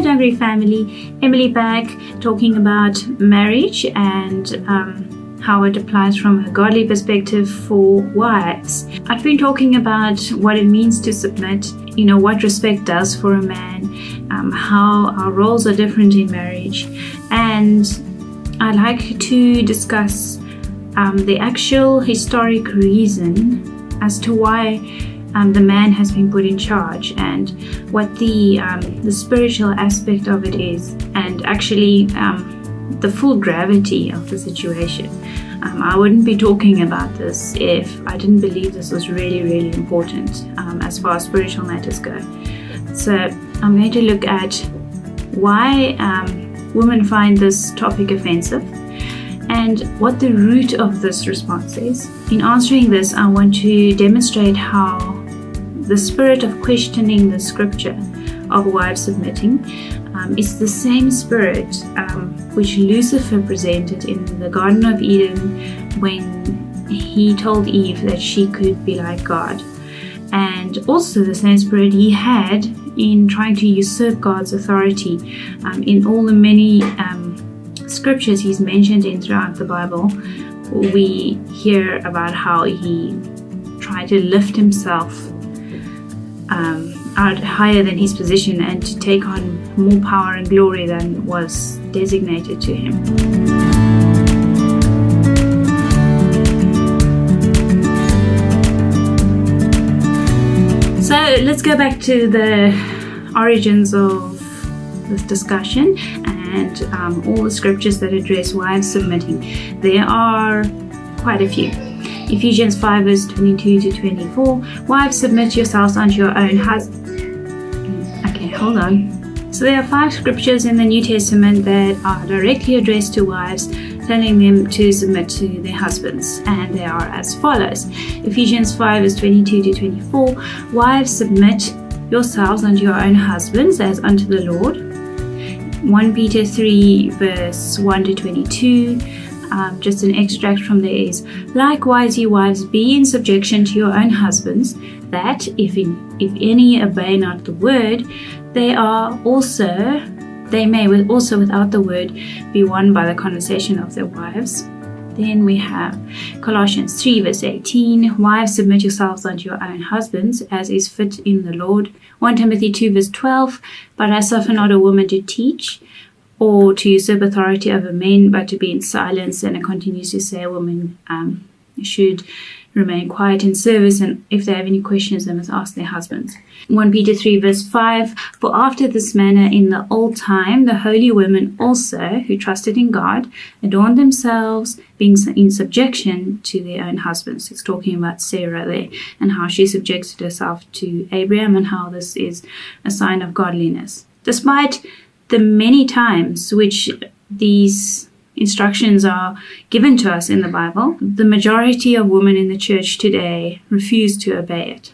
Dungry family, Emily back talking about marriage and how it applies from a godly perspective for wives. I've been talking about what it means to submit, what respect does for a man, how our roles are different in marriage, and I'd like to discuss the actual historic reason as to why the man has been put in charge and what the spiritual aspect of it is, and actually the full gravity of the situation. I wouldn't be talking about this if I didn't believe this was really, really important as far as spiritual matters go. So I'm going to look at why women find this topic offensive and what the root of this response is. In answering this, I want to demonstrate how the spirit of questioning the scripture of wives submitting is the same spirit which Lucifer presented in the Garden of Eden when he told Eve that she could be like God, and also the same spirit he had in trying to usurp God's authority. In all the many scriptures he's mentioned in throughout the Bible, we hear about how he tried to lift himself out higher than his position and to take on more power and glory than was designated to him. So let's go back to the origins of this discussion and all the scriptures that address wives submitting. There are quite a few. Ephesians 5 verse 22 to 24. Wives, submit yourselves unto your own husbands. Okay, hold on. So there are 5 scriptures in the New Testament that are directly addressed to wives, telling them to submit to their husbands, and they are as follows. Ephesians 5 verse 22 to 24. Wives, submit yourselves unto your own husbands as unto the Lord. 1 Peter 3 verse 1 to 22. Just an extract from there is, likewise, ye wives, be in subjection to your own husbands, that if any obey not the word, they may also without the word be won by the conversation of their wives. Then we have Colossians 3 verse 18, wives, submit yourselves unto your own husbands, as is fit in the Lord. 1 Timothy 2 verse 12, but I suffer not a woman to teach, or to usurp authority over men, but to be in silence. And it continues to say a woman should remain quiet in service, and if they have any questions, they must ask their husbands. 1 Peter 3 verse 5, for after this manner in the old time, the holy women also, who trusted in God, adorned themselves, being in subjection to their own husbands. It's talking about Sarah there, and how she subjected herself to Abraham, and how this is a sign of godliness. Despite the many times which these instructions are given to us in the Bible, the majority of women in the church today refuse to obey it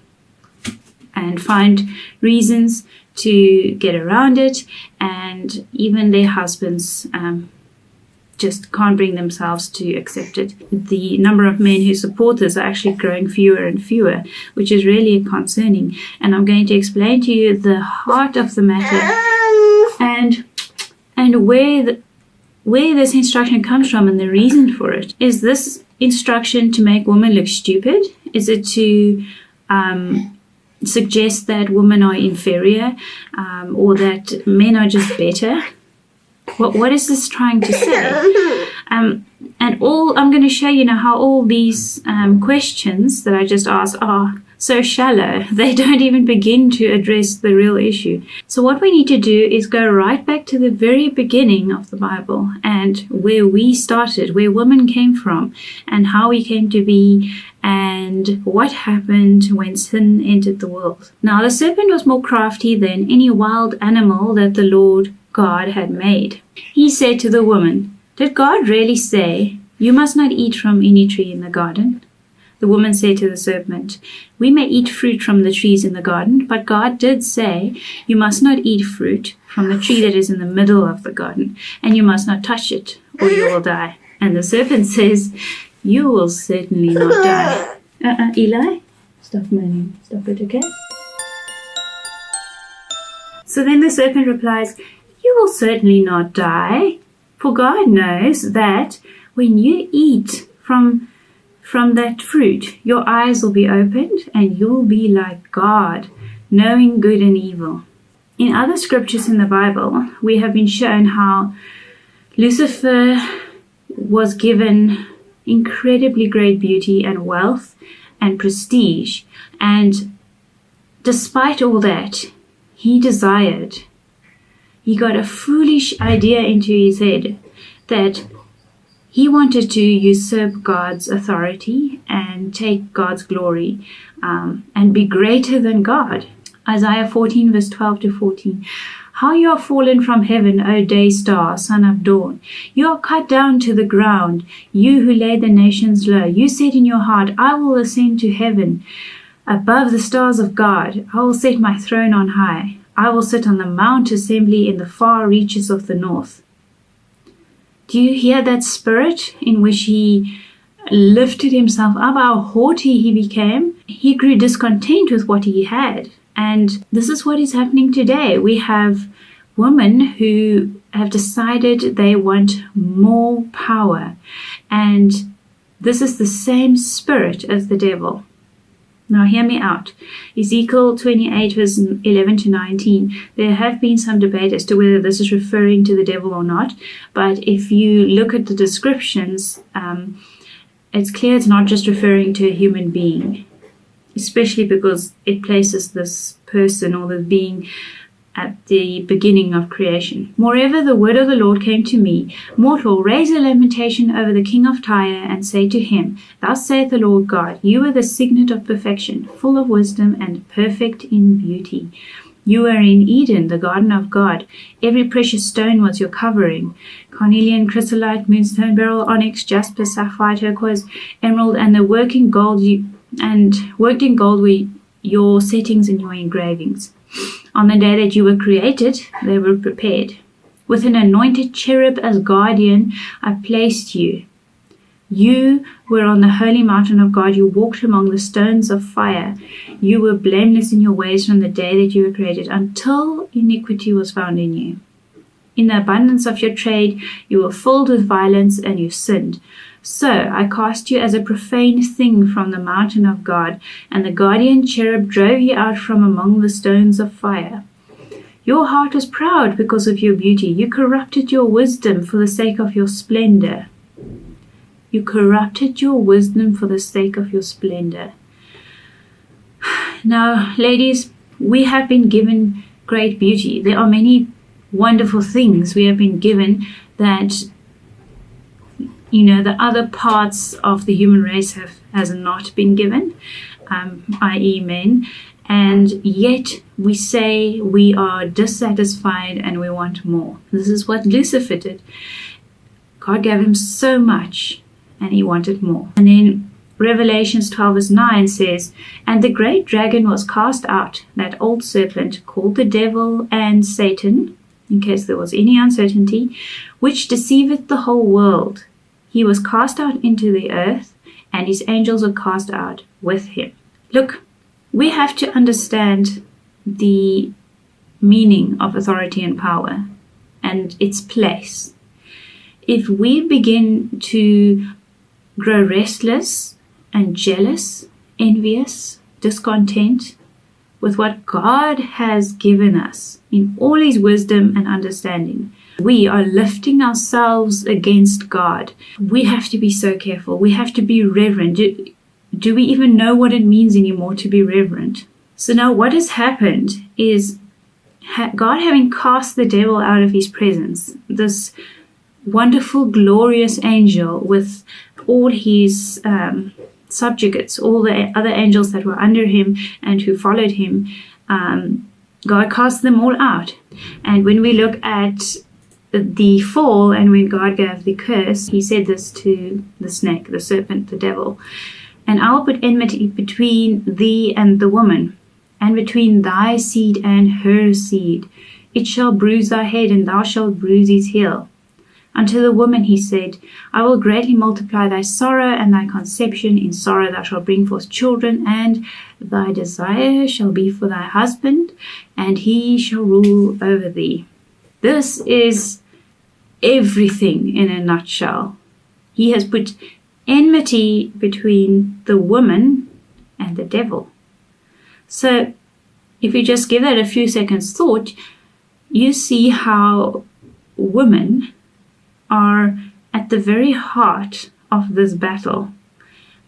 and find reasons to get around it, and even their husbands just can't bring themselves to accept it. The number of men who support this are actually growing fewer and fewer, which is really concerning. And I'm going to explain to you the heart of the matter and where this instruction comes from and the reason for it. Is this instruction to make women look stupid? Is it to suggest that women are inferior, or that men are just better? What is this trying to say? And I'm going to show you now how all these questions that I just asked are so shallow. They don't even begin to address the real issue. So what we need to do is go right back to the very beginning of the Bible and where we started, where women came from, and how we came to be, and what happened when sin entered the world. Now, the serpent was more crafty than any wild animal that the Lord God had made. He said to the woman, did God really say, you must not eat from any tree in the garden? The woman said to the serpent, we may eat fruit from the trees in the garden, but God did say, you must not eat fruit from the tree that is in the middle of the garden, and you must not touch it, or you will die. And the serpent says, you will certainly not die. Eli, stop moaning. Stop it, okay? So So then the serpent replies, "You will certainly not die, for God knows that when you eat from that fruit, your eyes will be opened and you'll be like God, knowing good and evil." In other scriptures in the Bible, we have been shown how Lucifer was given incredibly great beauty and wealth and prestige, and despite all that, he got a foolish idea into his head that he wanted to usurp God's authority and take God's glory and be greater than God. Isaiah 14 verse 12 to 14. "How you are fallen from heaven, O day star, son of dawn. You are cut down to the ground, you who laid the nations low. You said in your heart, I will ascend to heaven, above the stars of God. I will set my throne on high. I will sit on the mount assembly in the far reaches of the north." Do you hear that spirit in which he lifted himself up, how haughty he became? He grew discontent with what he had. And this is what is happening today. We have women who have decided they want more power. And this is the same spirit as the devil. Now hear me out. Ezekiel 28 verse 11 to 19. There have been some debate as to whether this is referring to the devil or not. But if you look at the descriptions, it's clear it's not just referring to a human being. Especially because it places this person or the being at the beginning of creation. "Moreover, the word of the Lord came to me, Mortal, raise a lamentation over the king of Tyre, and say to him, Thus saith the Lord God, You are the signet of perfection, full of wisdom and perfect in beauty. You were in Eden, the garden of God. Every precious stone was your covering. Cornelian, chrysolite, moonstone, beryl, onyx, jasper, sapphire, turquoise, emerald, and the worked in gold were your settings and your engravings. On the day that you were created, they were prepared. With an anointed cherub as guardian, I placed you. You were on the holy mountain of God. You walked among the stones of fire. You were blameless in your ways from the day that you were created, until iniquity was found in you. In the abundance of your trade, you were filled with violence, and you sinned. So I cast you as a profane thing from the mountain of God, and the guardian cherub drove you out from among the stones of fire. Your heart was proud because of your beauty. You corrupted your wisdom for the sake of your splendor. You corrupted your wisdom for the sake of your splendor. Now, ladies, we have been given great beauty. There are many wonderful things we have been given that the other parts of the human race has not been given, i.e. men, and yet we say we are dissatisfied and we want more. This is what Lucifer did. God gave him so much and he wanted more. And then Revelations 12 verse 9 says, "And the great dragon was cast out, that old serpent called the devil and Satan," in case there was any uncertainty, "which deceiveth the whole world. He was cast out into the earth, and his angels were cast out with him." Look, we have to understand the meaning of authority and power and its place. If we begin to grow restless and jealous, envious, discontent with what God has given us in all his wisdom and understanding, we are lifting ourselves against God. We have to be so careful. We have to be reverent. Do we even know what it means anymore to be reverent? So now what has happened is God having cast the devil out of his presence, this wonderful, glorious angel with all his subjugates, all the other angels that were under him and who followed him, God cast them all out. And when we look at the fall and when God gave the curse, he said this to the snake, the serpent, the devil, "And I will put enmity between thee and the woman, and between thy seed and her seed. It shall bruise thy head, and thou shalt bruise his heel." Unto the woman he said, I will greatly multiply thy sorrow and thy conception. In sorrow thou shalt bring forth children, and thy desire shall be for thy husband, and he shall rule over thee. This is everything in a nutshell. He has put enmity between the woman and the devil. So if you just give that a few seconds thought, you see how women are at the very heart of this battle,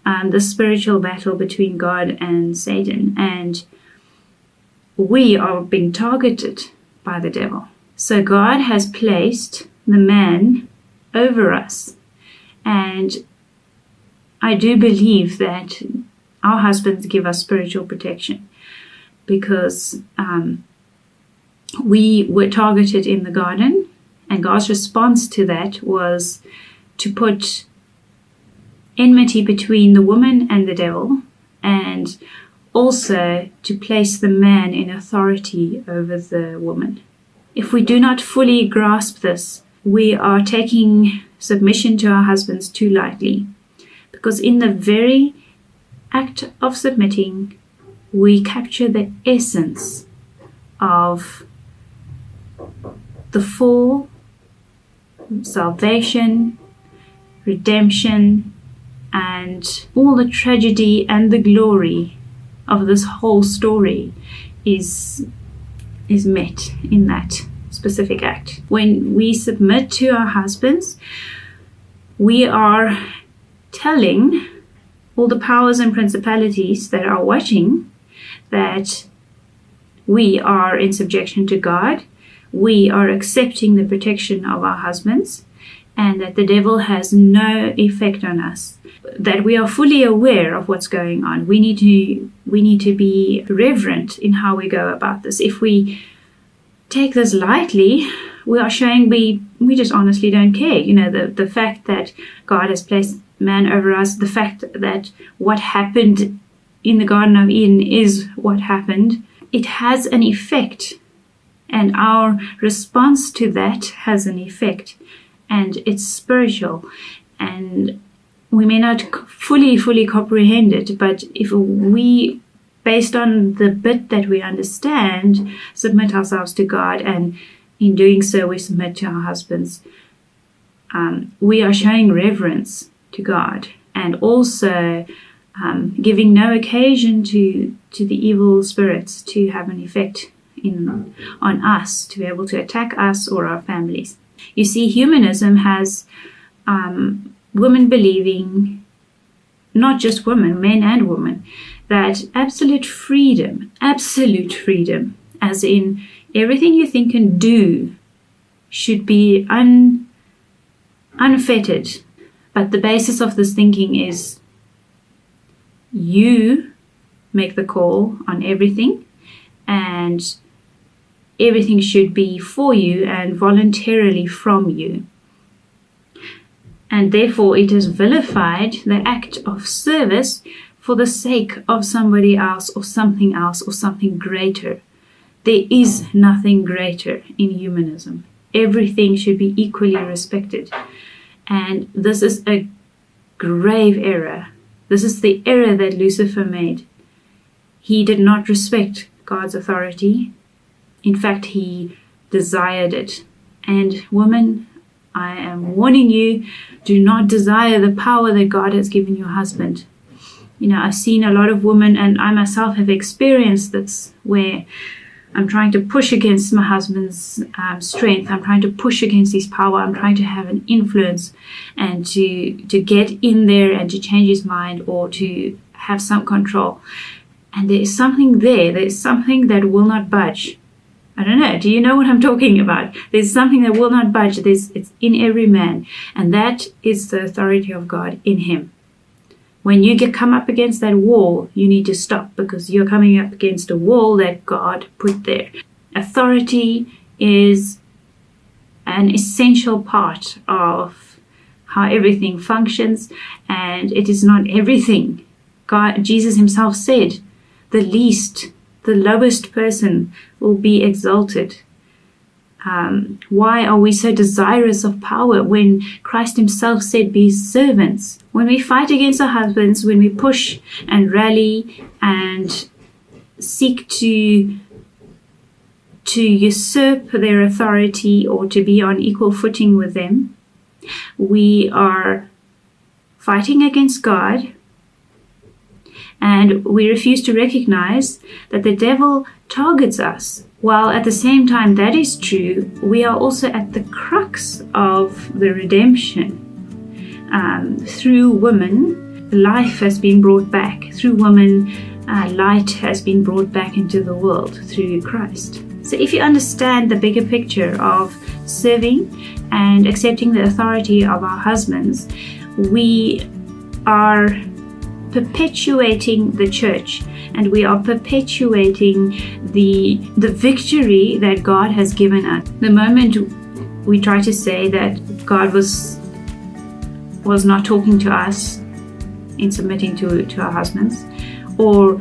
the spiritual battle between God and Satan, and we are being targeted by the devil. So God has placed the man over us, and I do believe that our husbands give us spiritual protection, because we were targeted in the garden. And God's response to that was to put enmity between the woman and the devil, and also to place the man in authority over the woman. If we do not fully grasp this, we are taking submission to our husbands too lightly, because in the very act of submitting, we capture the essence of the fall, salvation, redemption, and all the tragedy and the glory of this whole story is met in that specific act. When we submit to our husbands, we are telling all the powers and principalities that are watching that we are in subjection to God. We are accepting the protection of our husbands, and that the devil has no effect on us, that we are fully aware of what's going on. We need to be reverent in how we go about this. If we take this lightly, we are showing we just honestly don't care. The fact that God has placed man over us, the fact that what happened in the Garden of Eden is what happened, it has an effect. And our response to that has an effect, and it's spiritual. And we may not fully comprehend it, but if we, based on the bit that we understand, submit ourselves to God, and in doing so we submit to our husbands, we are showing reverence to God, and also giving no occasion to the evil spirits to have an effect on us, to be able to attack us or our families. You see, humanism has women believing, not just women, men and women, that absolute freedom, as in everything you think and do should be unfettered. But the basis of this thinking is you make the call on everything, and everything should be for you and voluntarily from you. And therefore it has vilified the act of service for the sake of somebody else or something greater. There is nothing greater in humanism. Everything should be equally respected. And this is a grave error. This is the error that Lucifer made. He did not respect God's authority. In fact, he desired it. And women, I am warning you, do not desire the power that God has given your husband. I've seen a lot of women, and I myself have experienced this, where I'm trying to push against my husband's strength. I'm trying to push against his power. I'm trying to have an influence and to get in there and to change his mind or to have some control. And there is something there. There's something that will not budge. I don't know. Do you know what I'm talking about? There's something that will not budge. It's in every man. And that is the authority of God in him. When you come up against that wall, you need to stop, because you're coming up against a wall that God put there. Authority is an essential part of how everything functions, and it is not everything. Jesus himself said, the lowest person will be exalted. Why are we so desirous of power when Christ himself said, be servants? When we fight against our husbands, when we push and rally and seek to usurp their authority or to be on equal footing with them, we are fighting against God, and we refuse to recognize that the devil targets us. While at the same time that is true, we are also at the crux of the redemption. Through women, life has been brought back. Through women, light has been brought back into the world through Christ. So if you understand the bigger picture of serving and accepting the authority of our husbands, we are perpetuating the church, and we are perpetuating the victory that God has given us. The moment we try to say that God was not talking to us in submitting to our husbands, or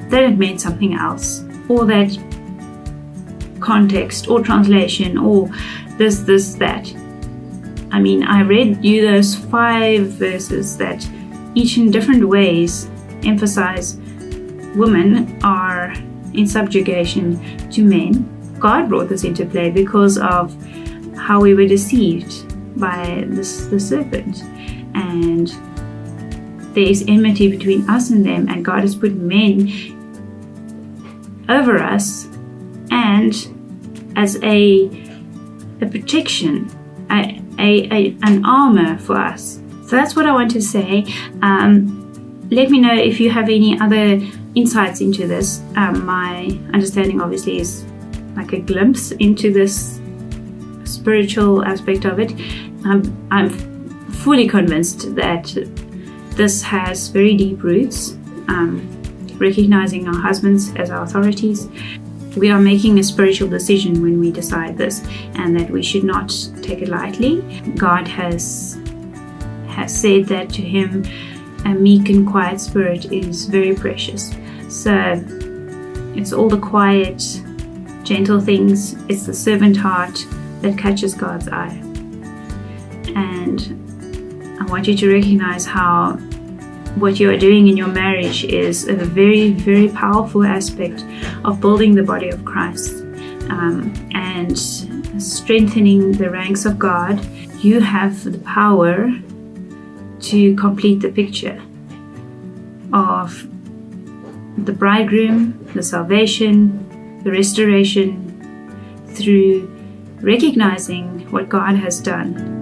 that it meant something else, or that context or translation or this, that. I mean, I read you those 5 verses that each in different ways emphasize women are in subjugation to men. God brought this into play because of how we were deceived by the serpent, and there is enmity between us and them, and God has put men over us and as a protection, an armor for us. So that's what I want to say. Let me know if you have any other insights into this. My understanding obviously is like a glimpse into this spiritual aspect of it. I'm fully convinced that this has very deep roots, recognizing our husbands as our authorities. We are making a spiritual decision when we decide this, and that we should not take it lightly. God has said that to him a meek and quiet spirit is very precious. So it's all the quiet, gentle things. It's the servant heart that catches God's eye. And I want you to recognize how what you are doing in your marriage is a very, very powerful aspect of building the body of Christ, and strengthening the ranks of God. You have the power to complete the picture of the bridegroom, the salvation, the restoration, through recognizing what God has done